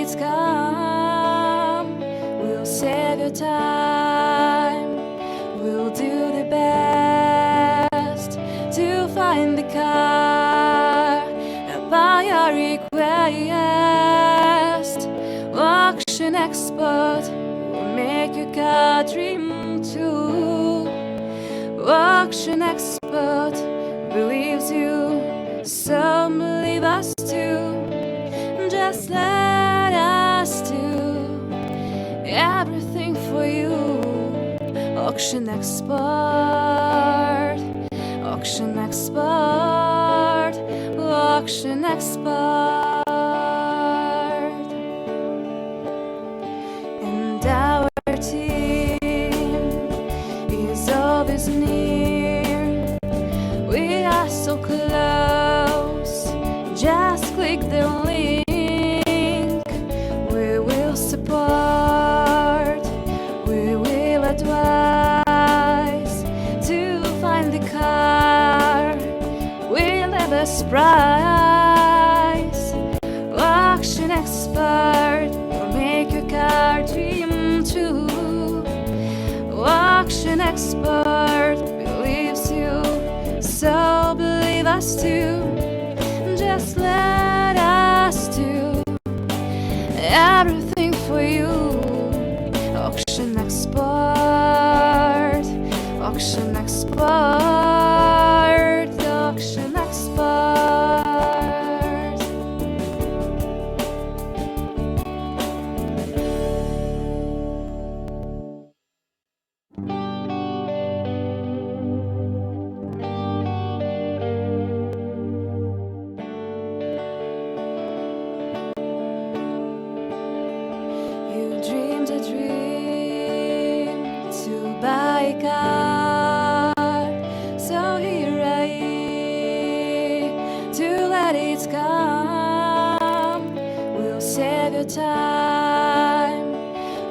it's come. We'll save your time. We'll do the best to find the car by your request. Auction expert will make your car dream too. Auction expert believes you, so believe us too. Just let us do everything for you. Auction expert, auction expert, auction expert. And our team is always near. We are so close. Just click the link. We will support. We will advise to find the car with the best price. Auction expert will make your car dream true. Auction expert believes you, so believe us too. Just let us do everything for you. Auction expert, auction expert, auction expert. You dreamed a dream to buy a car, so here I am to let it come. We'll save your time.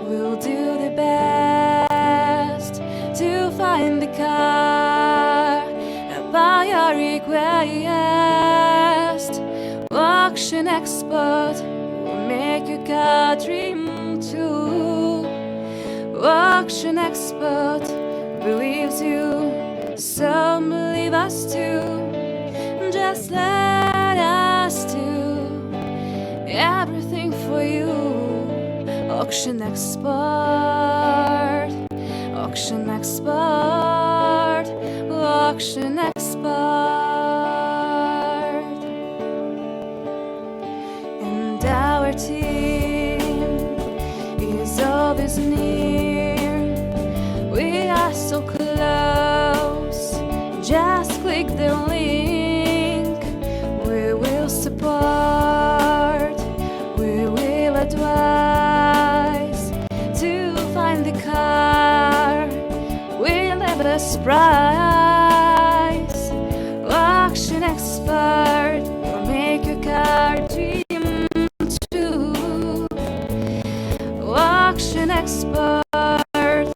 We'll do the best to find the car by your request. Auction expert will make your car dream too. Auction expert believes you, so believe us too. Just let us do everything for you. Auction expert, auction expert, auction expert. And our team is always near. We are so close. Just click the link. We will support. We will advise to find the car with the best price. Auction expert will make your car dream true. Auction expert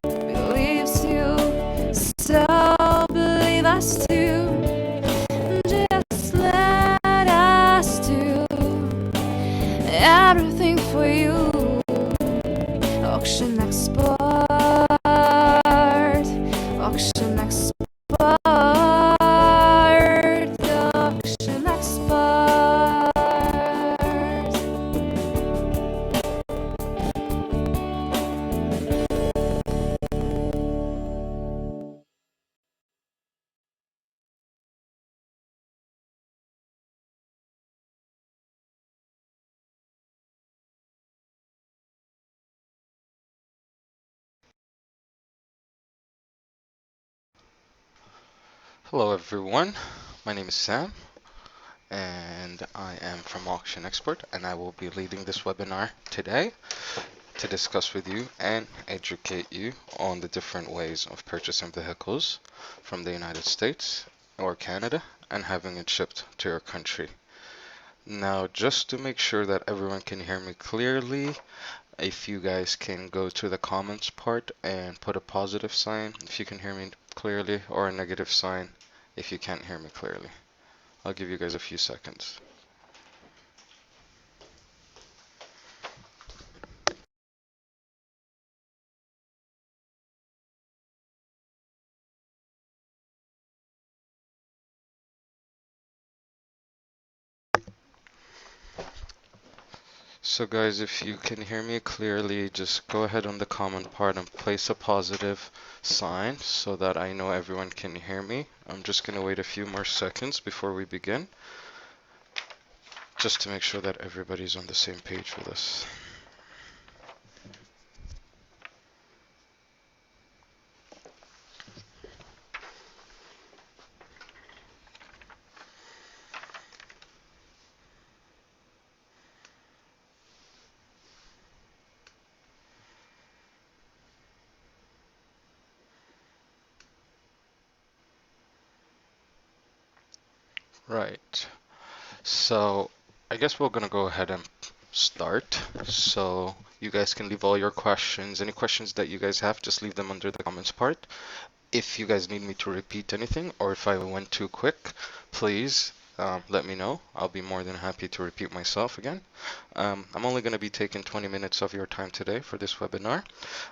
believes you, so believe us too. Just let us do everything for you. Auction expert, auction expert, auction expert. Hello everyone, my name is Sam and I am from Auction Expert and I will be leading this webinar today to discuss with you and educate you on the different ways of purchasing vehicles from the United States or Canada and having it shipped to your country. Now, just to make sure that everyone can hear me clearly, if you guys can go to the comments part and put a positive sign if you can hear me clearly, or a negative sign if you can't hear me clearly. I'll give you guys a few seconds. So guys, if you can hear me clearly, just go ahead on the comment part and place a positive sign so that I know everyone can hear me. I'm just going to wait a few more seconds before we begin, just to make sure that everybody's on the same page with us. Right. So I guess we're gonna go ahead and start. So you guys can leave all your questions. Any questions that you guys have, just leave them under the comments part. If you guys need me to repeat anything or if I went too quick, please let me know. I'll be more than happy to repeat myself again. I'm only going to be taking 20 minutes of your time today for this webinar.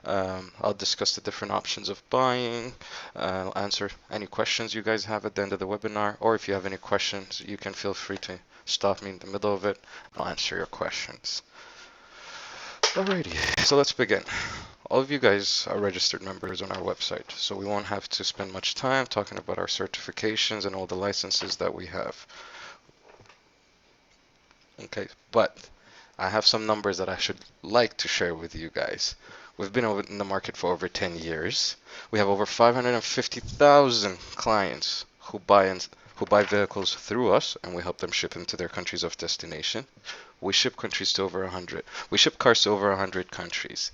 I'll discuss the different options of buying, I'll answer any questions you guys have at the end of the webinar, or if you have any questions, you can feel free to stop me in the middle of it. I'll answer your questions. Alrighty, so let's begin. All of you guys are registered members on our website, so we won't have to spend much time talking about our certifications and all the licenses that we have. Okay, but I have some numbers that I should like to share with you guys. We've been in the market for over 10 years. We have over 550,000 clients who buy vehicles through us, and we help them ship them to their countries of destination. We ship countries to over 100. We ship cars to over 100 countries.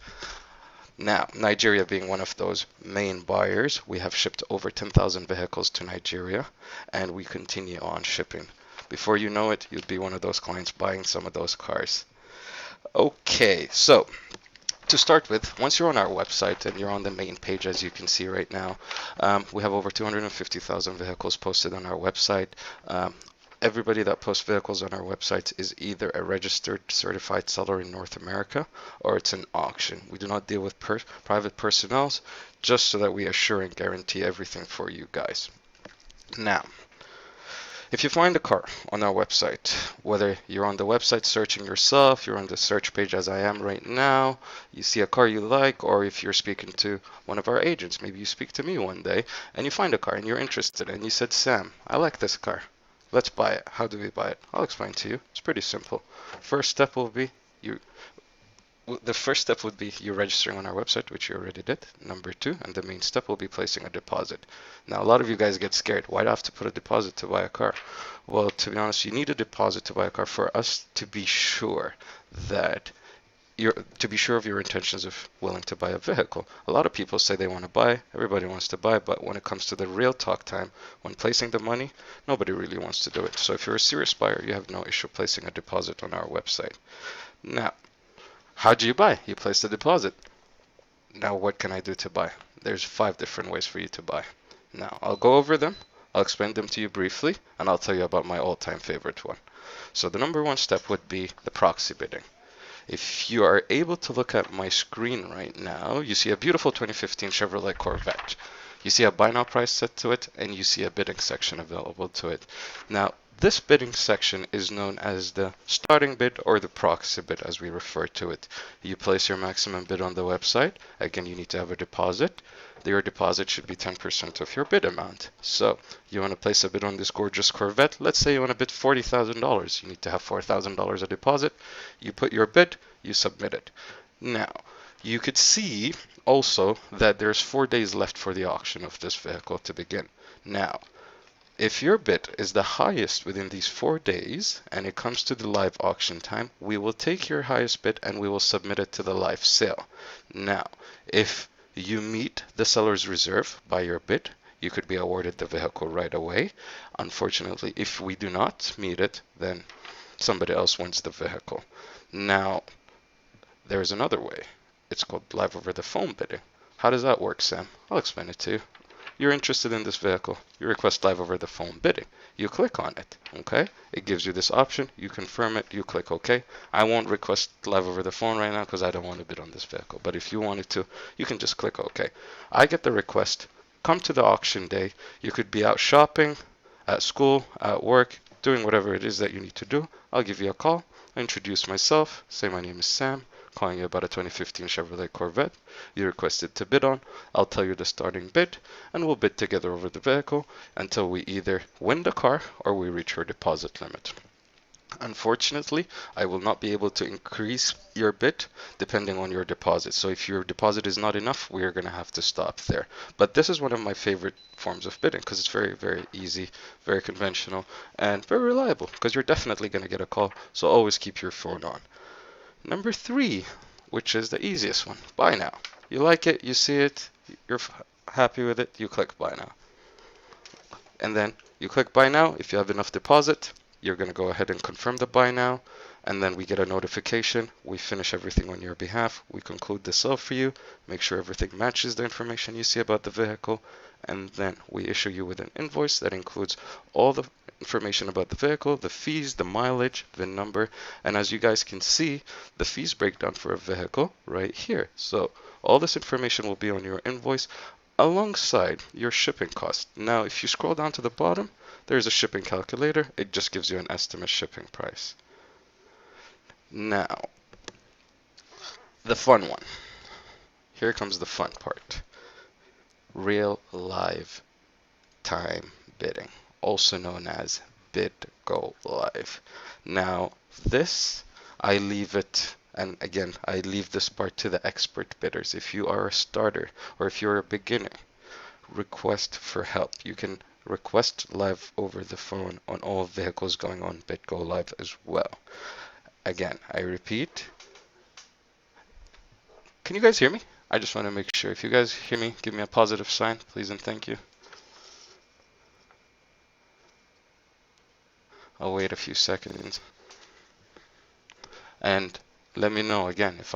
Now, Nigeria being one of those main buyers, we have shipped over 10,000 vehicles to Nigeria, and we continue on shipping. Before you know it, you'll be one of those clients buying some of those cars. Okay, so to start with, once you're on our website and you're on the main page, as you can see right now, we have over 250,000 vehicles posted on our website. Everybody that posts vehicles on our website is either a registered certified seller in North America or it's an auction. We do not deal with private personnel, just so that we assure and guarantee everything for you guys. Now, if you find a car on our website, whether you're on the website searching yourself, you're on the search page as I am right now, you see a car you like, or if you're speaking to one of our agents, maybe you speak to me one day, and you find a car and you're interested, and you said, Sam, I like this car. Let's buy it. How do we buy it? I'll explain to you. It's pretty simple. First step will be the first step would be you registering on our website, which you already did. Number 2, and the main step will be placing a deposit. Now, a lot of you guys get scared. Why do I have to put a deposit to buy a car? Well, to be honest, you need a deposit to buy a car for us to be sure that of your intentions of willing to buy a vehicle. A lot of people say they want to buy, everybody wants to buy, but when it comes to the real talk time, when placing the money, nobody really wants to do it. So if you're a serious buyer, you have no issue placing a deposit on our website. Now, how do you buy? You place the deposit. Now, what can I do to buy? There's 5 different ways for you to buy. Now, I'll go over them, I'll explain them to you briefly, and I'll tell you about my all-time favorite one. So the number 1 step would be the proxy bidding. If you are able to look at my screen right now, you see a beautiful 2015 Chevrolet Corvette. You see a buy now price set to it, and you see a bidding section available to it. Now, this bidding section is known as the starting bid or the proxy bid, as we refer to it. You place your maximum bid on the website. Again, you need to have a deposit. Your deposit should be 10% of your bid amount. So you want to place a bid on this gorgeous Corvette. Let's say you want to bid $40,000. You need to have $4,000 a deposit. You put your bid, you submit it. Now, you could see also that there's 4 days left for the auction of this vehicle to begin. Now, if your bid is the highest within these 4 days and it comes to the live auction time, we will take your highest bid and we will submit it to the live sale. Now, if you meet the seller's reserve by your bid, you could be awarded the vehicle right away. Unfortunately, if we do not meet it, then somebody else wins the vehicle. Now, there's another way. It's called live over the phone bidding. How does that work, Sam? I'll explain it to you. You're interested in this vehicle. You request live over the phone bidding. You click on it, okay? It gives you this option. You confirm it. You click OK. I won't request live over the phone right now because I don't want to bid on this vehicle. But if you wanted to, you can just click OK. I get the request. Come to the auction day. You could be out shopping, at school, at work, doing whatever it is that you need to do. I'll give you a call introduce myself, say my name is Sam, calling you about a 2015 Chevrolet Corvette you requested to bid on. I'll tell you the starting bid, and we'll bid together over the vehicle until we either win the car or we reach your deposit limit. Unfortunately, I will not be able to increase your bid depending on your deposit. So if your deposit is not enough, we are going to have to stop there. But this is one of my favorite forms of bidding because it's very, very easy, very conventional, and very reliable because you're definitely going to get a call. So always keep your phone on. Number 3, which is the easiest one, buy now. You like it, you see it, you're happy with it, you click buy now. And then you click buy now. If you have enough deposit, you're going to go ahead and confirm the buy now, and then we get a notification. We finish everything on your behalf. We conclude the sale for you, make sure everything matches the information you see about the vehicle, and then we issue you with an invoice that includes all the information about the vehicle, the fees, the mileage, VIN number, and as you guys can see, the fees breakdown for a vehicle right here. So all this information will be on your invoice alongside your shipping cost. Now, if you scroll down to the bottom, there's a shipping calculator. It just gives you an estimate shipping price. Now, the fun one. Here comes the fun part. Real live time bidding, also known as Bid Go Live. Now, this, I leave it, and again, I leave this part to the expert bidders. If you are a starter or if you're a beginner, request for help. You can request live over the phone on all vehicles going on Bid Go Live as well. Again, I repeat. Can you guys hear me? I just want to make sure. If you guys hear me, give me a positive sign, please and thank you. I'll wait a few seconds. And let me know again if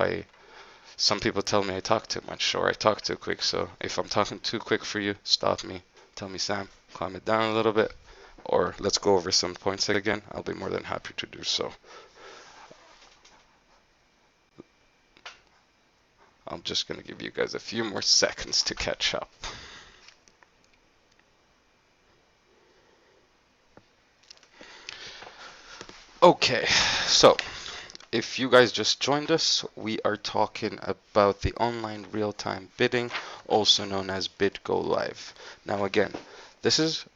some people tell me I talk too much or I talk too quick. So if I'm talking too quick for you, stop me. Tell me, Sam, calm it down a little bit, or let's go over some points again. I'll be more than happy to do so. I'm just going to give you guys a few more seconds to catch up. Okay, so if you guys just joined us, we are talking about the online real-time bidding, also known as Bid Go Live. Now again, this is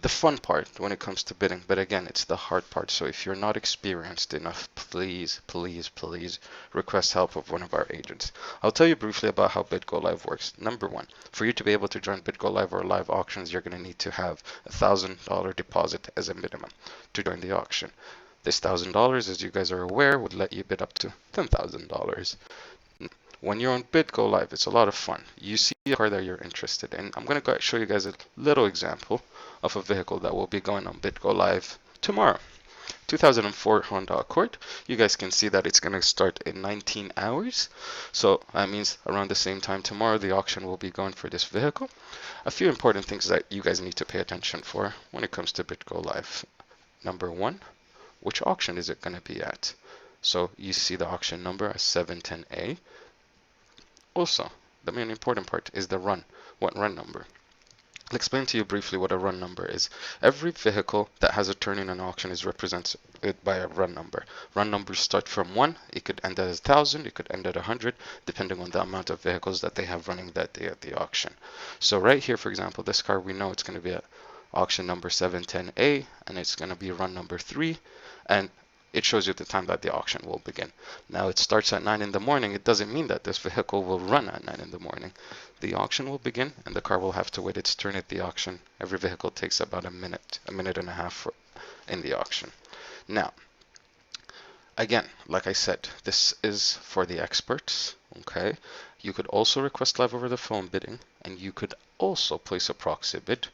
the fun part when it comes to bidding, but again, it's the hard part. So if you're not experienced enough, please, please, please request help of one of our agents. I'll tell you briefly about how Bid Go Live works. Number 1, for you to be able to join Bid Go Live or live auctions, you're going to need to have a $1,000 deposit as a minimum to join the auction. This $1,000, as you guys are aware, would let you bid up to $10,000. When you're on Bid Go Live, it's a lot of fun. You see a car that you're interested in. I'm going to show you guys a little example of a vehicle that will be going on Bid Go Live tomorrow. 2004 Honda Accord. You guys can see that it's going to start in 19 hours. So that means around the same time tomorrow, the auction will be going for this vehicle. A few important things that you guys need to pay attention for when it comes to Bid Go Live. Number 1, which auction is it going to be at? So you see the auction number as 710A. Also, the main important part is the run. What run number? I'll explain to you briefly what a run number is. Every vehicle that has a turn in an auction is represented by a run number. Run numbers start from 1. It could end at 1,000. It could end at 100, depending on the amount of vehicles that they have running that day at the auction. So right here, for example, this car, we know it's going to be at auction number 710A, and it's going to be run number 3. And it shows you the time that the auction will begin. Now it starts at 9 in the morning. It doesn't mean that this vehicle will run at 9 in the morning. The auction will begin and the car will have to wait its turn at the auction. Every vehicle takes about a minute and a half in the auction. Now, again, like I said, this is for the experts, okay? You could also request live over the phone bidding, and you could also place a proxy bid,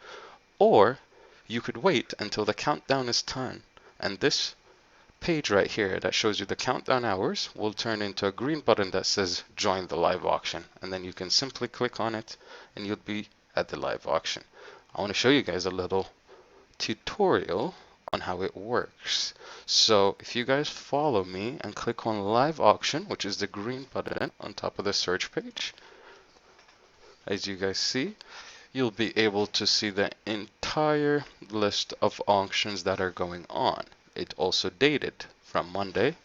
or you could wait until the countdown is done, and this page right here that shows you the countdown hours will turn into a green button that says join the live auction, and then you can simply click on it and you'll be at the live auction. I want to show you guys a little tutorial on how it works. So if you guys follow me and click on live auction, which is the green button on top of the search page, as you guys see, you'll be able to see the entire list of auctions that are going on. It also dated from Monday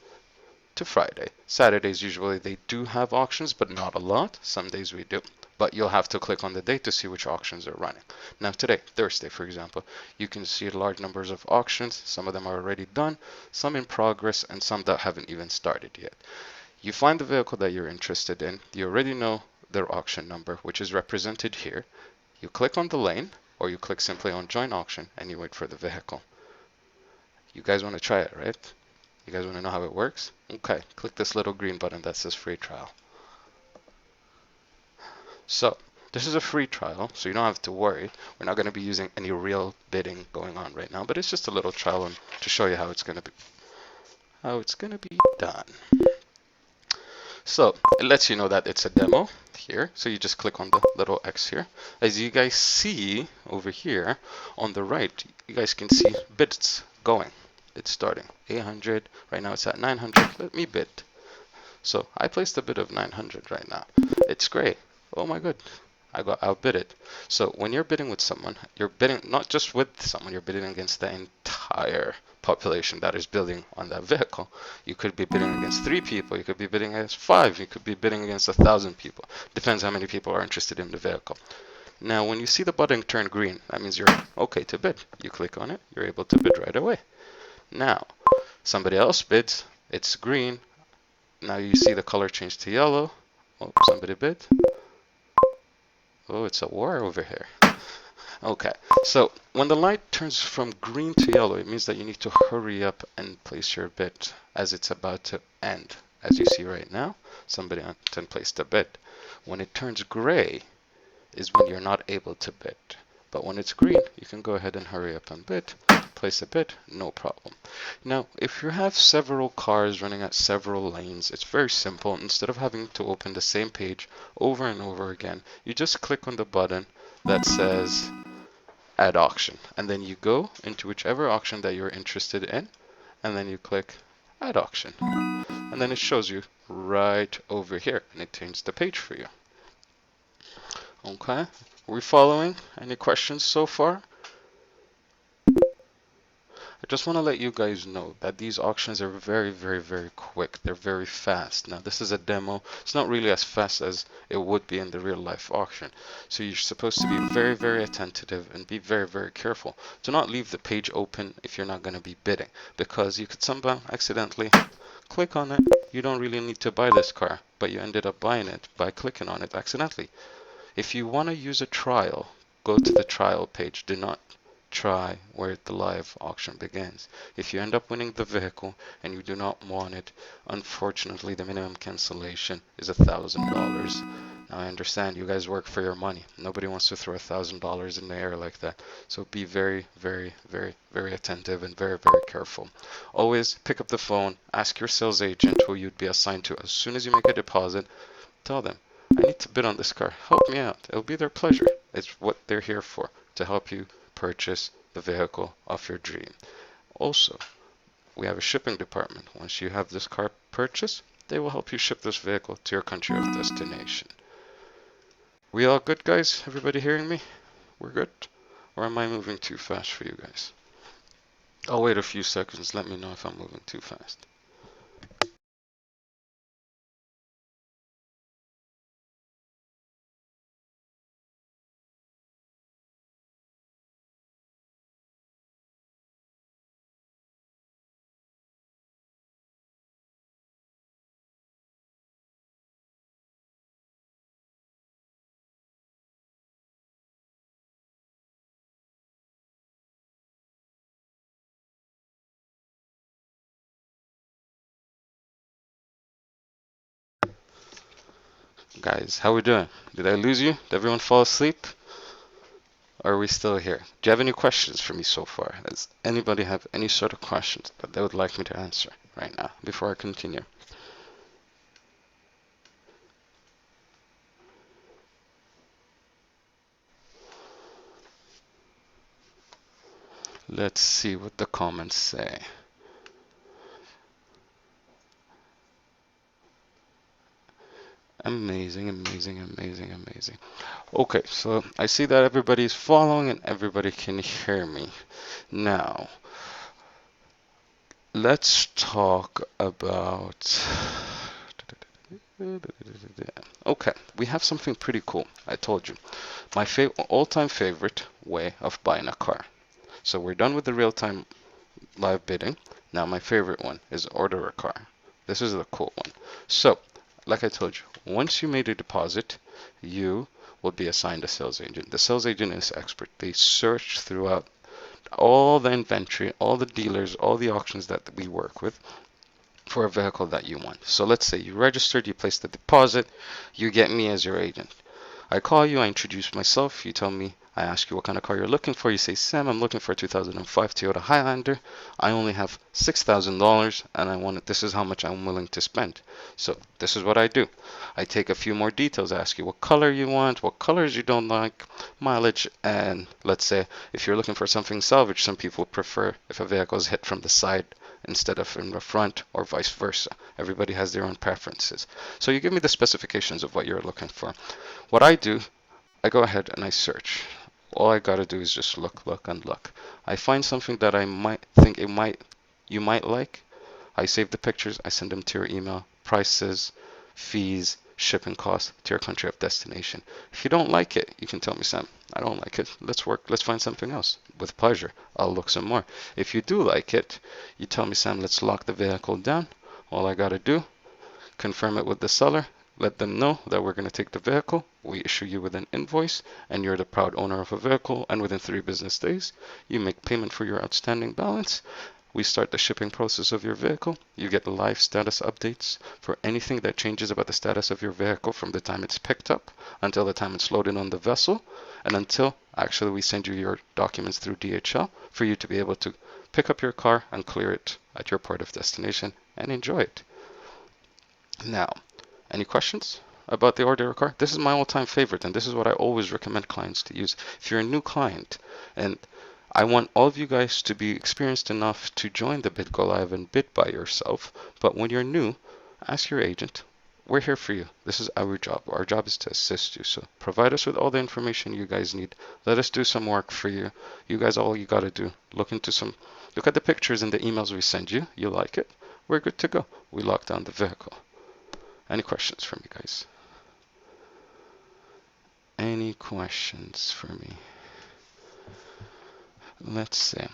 to Friday. Saturdays usually they do have auctions, but not a lot. Some days we do. But you'll have to click on the date to see which auctions are running. Now today, Thursday for example, you can see large numbers of auctions. Some of them are already done, some in progress, and some that haven't even started yet. You find the vehicle that you're interested in. You already know their auction number, which is represented here. You click on the lane, or you click simply on join auction, and you wait for the vehicle. You guys want to try it, right? You guys want to know how it works? Okay, click this little green button that says free trial. So, this is a free trial, so you don't have to worry. We're not going to be using any real bidding going on right now, but it's just a little trial to show you how it's going to be done. So, it lets you know that it's a demo here. So you just click on the little X here. As you guys see over here on the right, you guys can see bids going. It's starting 800. Right now it's at 900. Let me bid. So I placed a bid of 900 right now. It's great. Oh my god. I got outbid it. So when you're bidding with someone, you're bidding not just with someone, you're bidding against the entire population that is bidding on that vehicle. You could be bidding against 3 people, you could be bidding against 5, you could be bidding against 1,000 people. Depends how many people are interested in the vehicle. Now when you see the button turn green, that means you're okay to bid. You click on it, you're able to bid right away. Now, somebody else bids, it's green. Now you see the color change to yellow. Oh, somebody bid. Oh, it's a war over here. Okay, so when the light turns from green to yellow, it means that you need to hurry up and place your bid as it's about to end. As you see right now, somebody then placed a bid. When it turns gray is when you're not able to bid. But when it's green, you can go ahead and hurry up and bid. Place a bid, no problem. Now, if you have several cars running at several lanes, it's very simple. Instead of having to open the same page over and over again, you just click on the button that says Add Auction. And then you go into whichever auction that you're interested in, and then you click Add Auction. And then it shows you right over here, and it changes the page for you. Okay, are we following? Any questions so far? I just want to let you guys know that these auctions are very, very, very quick. They're very fast. Now, this is a demo. It's not really as fast as it would be in the real life auction. So you're supposed to be very, very attentive and be very, very careful. Do not leave the page open if you're not going to be bidding, because you could somehow accidentally click on it. You don't really need to buy this car, but you ended up buying it by clicking on it accidentally. If you want to use a trial, go to the trial page. Do not try where the live auction begins. If you end up winning the vehicle and you do not want it, unfortunately the minimum cancellation is $1,000. Now I understand you guys work for your money. Nobody wants to throw $1,000 in the air like that. So be very, very, very, very attentive and very, very careful. Always pick up the phone, ask your sales agent who you'd be assigned to. As soon as you make a deposit, tell them, I need to bid on this car. Help me out. It'll be their pleasure. It's what they're here for, to help you purchase the vehicle of your dream. Also, we have a shipping department. Once you have this car purchased, they will help you ship this vehicle to your country of destination. We all good, guys? Everybody hearing me? We're good? Or am I moving too fast for you guys? I'll wait a few seconds. Let me know if I'm moving too fast. Guys, how we doing? Did I lose you? Did everyone fall asleep? Or are we still here? Do you have any questions for me so far? Does anybody have any sort of questions that they would like me to answer right now before I continue? Let's see what the comments say. Amazing, amazing, amazing, amazing. Okay, so I see that everybody's following and everybody can hear me. Now, let's talk about. Okay, we have something pretty cool. I told you. My all-time favorite way of buying a car. So we're done with the real-time live bidding. Now my favorite one is order a car. This is the cool one. So, like I told you, once you made a deposit, you will be assigned a sales agent. The sales agent is expert. They search throughout all the inventory, all the dealers, all the auctions that we work with for a vehicle that you want. So let's say you registered, you placed the deposit, you get me as your agent. I call you, I introduce myself, you tell me, I ask you what kind of car you're looking for. You say, Sam, I'm looking for a 2005 Toyota Highlander. I only have $6,000 and I want it. This is how much I'm willing to spend. So this is what I do. I take a few more details. I ask you what color you want, what colors you don't like, mileage, and let's say if you're looking for something salvage, some people prefer if a vehicle is hit from the side instead of in the front or vice versa. Everybody has their own preferences. So you give me the specifications of what you're looking for. What I do, I go ahead and I search. All I gotta do is just look, look, and look. I find something that I might think you might like. I save the pictures, I send them to your email, prices, fees, shipping costs to your country of destination. If you don't like it, you can tell me, Sam, I don't like it. Let's find something else. With pleasure, I'll look some more. If you do like it, you tell me, Sam, let's lock the vehicle down. All I gotta do, confirm it with the seller, let them know that we're going to take the vehicle. We issue you with an invoice, and you're the proud owner of a vehicle. And within 3 business days, you make payment for your outstanding balance. We start the shipping process of your vehicle. You get live status updates for anything that changes about the status of your vehicle from the time it's picked up until the time it's loaded on the vessel, and until actually we send you your documents through DHL for you to be able to pick up your car and clear it at your port of destination and enjoy it. Now, any questions about the order car? This is my all-time favorite, and this is what I always recommend clients to use. If you're a new client, and I want all of you guys to be experienced enough to join the Bid Go Live and bid by yourself, but when you're new, ask your agent. We're here for you. This is our job. Our job is to assist you. So provide us with all the information you guys need. Let us do some work for you. You guys, all you got to do, look at the pictures in the emails we send you. You like it? We're good to go. We lock down the vehicle. Any questions from you guys? Any questions for me? Let's see.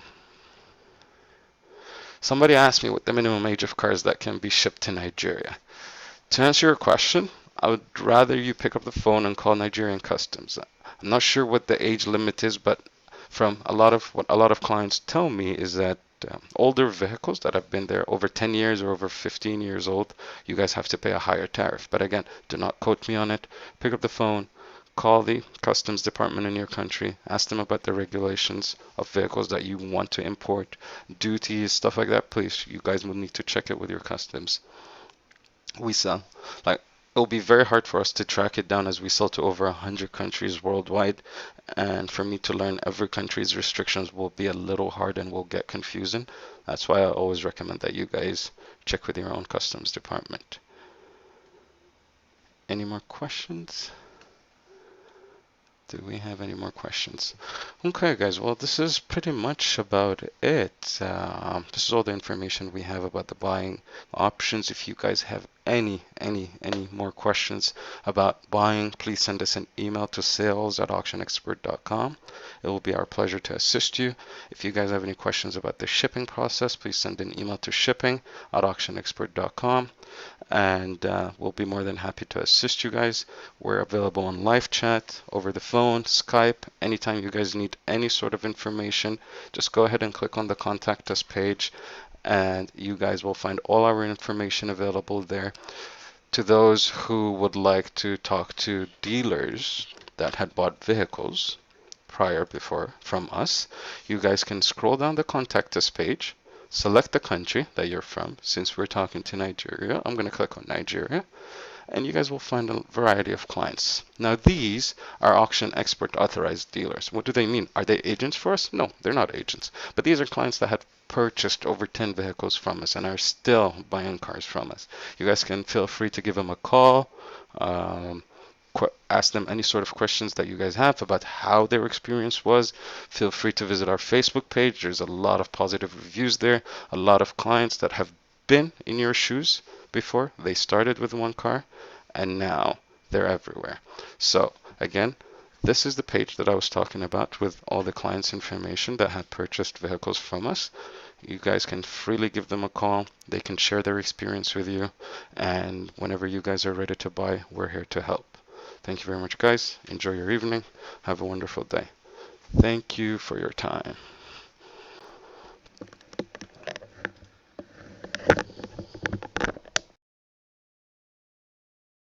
Somebody asked me what the minimum age of cars that can be shipped to Nigeria. To answer your question, I would rather you pick up the phone and call Nigerian Customs. I'm not sure what the age limit is, but from what a lot of clients tell me is that older vehicles that have been there over 10 years or over 15 years old, you guys have to pay a higher tariff. But again, do not quote me on it. Pick up the phone, call the customs department in your country, ask them about the regulations of vehicles that you want to import, duties, stuff like that. Please, you guys will need to check it with your customs. We sell, it'll be very hard for us to track it down as we sell to over 100 countries worldwide, and for me to learn every country's restrictions will be a little hard and will get confusing. That's why I always recommend that you guys check with your own customs department. Any more questions? Do we have any more questions? Okay, guys, well, this is pretty much about it. This is all the information we have about the buying options. If you guys have any more questions about buying, please send us an email to sales@auctionexpert.com. It will be our pleasure to assist you. If you guys have any questions about the shipping process, please send an email to shipping@auctionexpert.com, and we'll be more than happy to assist you guys. We're available on live chat, over the phone, Skype. Anytime you guys need any sort of information, just go ahead and click on the contact us page, and you guys will find all our information available there. To those who would like to talk to dealers that had bought vehicles before from us, you guys can scroll down the contact us page, select the country that you're from. Since we're talking to Nigeria, I'm going to click on Nigeria, and you guys will find a variety of clients. Now, these are auction expert authorized dealers. What do they mean? Are they agents for us? No, they're not agents. But these are clients that have purchased over 10 vehicles from us and are still buying cars from us. You guys can feel free to give them a call, ask them any sort of questions that you guys have about how their experience was. Feel free to visit our Facebook page. There's a lot of positive reviews there, a lot of clients that have been in your shoes before. They started with one car and now they're everywhere. So again, this is the page that I was talking about with all the clients' information that have purchased vehicles from us. You guys can freely give them a call. They can share their experience with you. And whenever you guys are ready to buy, we're here to help. Thank you very much, guys. Enjoy your evening. Have a wonderful day. Thank you for your time.